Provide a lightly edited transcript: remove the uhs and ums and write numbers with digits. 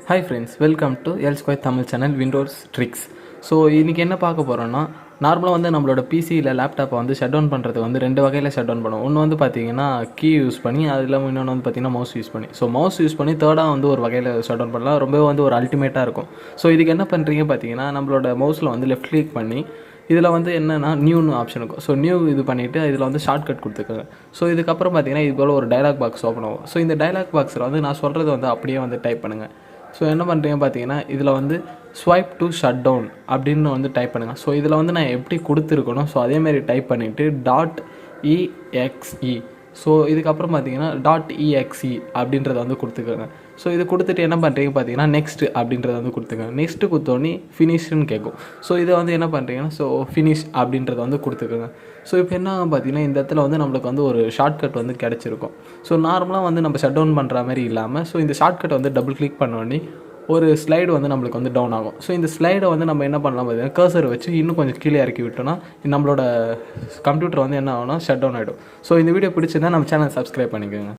Hi friends, welcome to L square Tamil channel Windows tricks. So இன்றைக்கி என்ன பார்க்க போகிறோன்னா, நார்மலாக வந்து நம்மளோட பிசி இல்லை லேப்டாப்பை வந்து ஷட் டவுன் பண்ணுறது வந்து ரெண்டு வகையில் ஷட் டவுன் பண்ணுவோம். ஒன்று வந்து பார்த்தீங்கன்னா கீ யூஸ் பண்ணி, அது இல்லாமல் இன்னொன்று வந்து பார்த்தீங்கன்னா மவுஸ் யூஸ் பண்ணி. ஸோ மவுஸ் யூஸ் பண்ணி தேர்டாக வந்து ஒரு வகையில் ஷட் டவுன் பண்ணலாம். ரொம்பவே வந்து ஒரு அல்டிமேட்டாக இருக்கும். ஸோ இதுக்கு என்ன பண்ணுறீங்க பார்த்தீங்கன்னா, நம்மளோட மவுஸில் வந்து லெஃப்ட் கிளிக் பண்ணி இதில் வந்து என்னென்னா நியூன்னு ஆப்ஷன் இருக்கும். ஸோ நியூ இது பண்ணிவிட்டு இதில் வந்து ஷார்ட்கட் கொடுத்துருக்காங்க. ஸோ இதுக்கப்புறம் பார்த்தீங்கன்னா இது போல் ஒரு டைலாக் பாக்ஸ் ஓப்பன் ஆகும். ஸோ இந்த டைலாக் பாக்ஸில் வந்து நான் சொல்கிறது வந்து அப்படியே வந்து டைப் பண்ணுங்கள். ஸோ என்ன பண்ணுறீங்க பார்த்தீங்கன்னா, இதில் வந்து ஸ்வைப் டு ஷட் டவுன் அப்படின்னு வந்து டைப் பண்ணுங்கள். ஸோ இதில் வந்து நான் எப்படி கொடுத்துருக்கணும், ஸோ அதேமாரி டைப் பண்ணிவிட்டு .exe. ஸோ இதுக்கப்புறம் பார்த்தீங்கன்னா .exe அப்படின்றத வந்து கொடுத்துக்கோங்க. ஸோ இது கொடுத்துட்டு என்ன பண்ணுறீங்க பார்த்தீங்கன்னா, நெக்ஸ்ட் அப்படின்றத வந்து கொடுத்துக்கோங்க. நெக்ஸ்ட்டு கொடுத்தோன்னே ஃபினிஷ்னு கேட்கும். ஸோ இதை வந்து என்ன பண்ணுறீங்கன்னா, ஸோ ஃபினிஷ் அப்படின்றத வந்து கொடுத்துக்கோங்க. ஸோ இப்போ என்ன பார்த்தீங்கன்னா, இந்த இடத்துல வந்து நம்மளுக்கு வந்து ஒரு ஷார்ட்கட் வந்து கிடச்சிருக்கும். ஸோ நார்மலாக வந்து நம்ம ஷட் டவுன் பண்ணுற மாதிரி இல்லாமல், ஸோ இந்த ஷார்ட்கட் வந்து டபுள் கிளிக் பண்ணோடனே ஒரு ஸ்லைடு வந்து நம்மளுக்கு வந்து டவுன் ஆகும். ஸோ இந்த ஸ்லைடை வந்து நம்ம என்ன பண்ணலாம் பார்த்தீங்கன்னா, கர்சர் வச்சு இன்னும் கொஞ்சம் கீழே இறக்கி விட்டோம்னா நம்மளோட கம்ப்யூட்டர் வந்து என்ன ஆகும்னா ஷட் டவுன் ஆகிடும். ஸோ இந்த வீடியோ பிடிச்சிருந்தா நம்ம சேனல் சப்ஸ்கிரைப் பண்ணிக்கோங்க.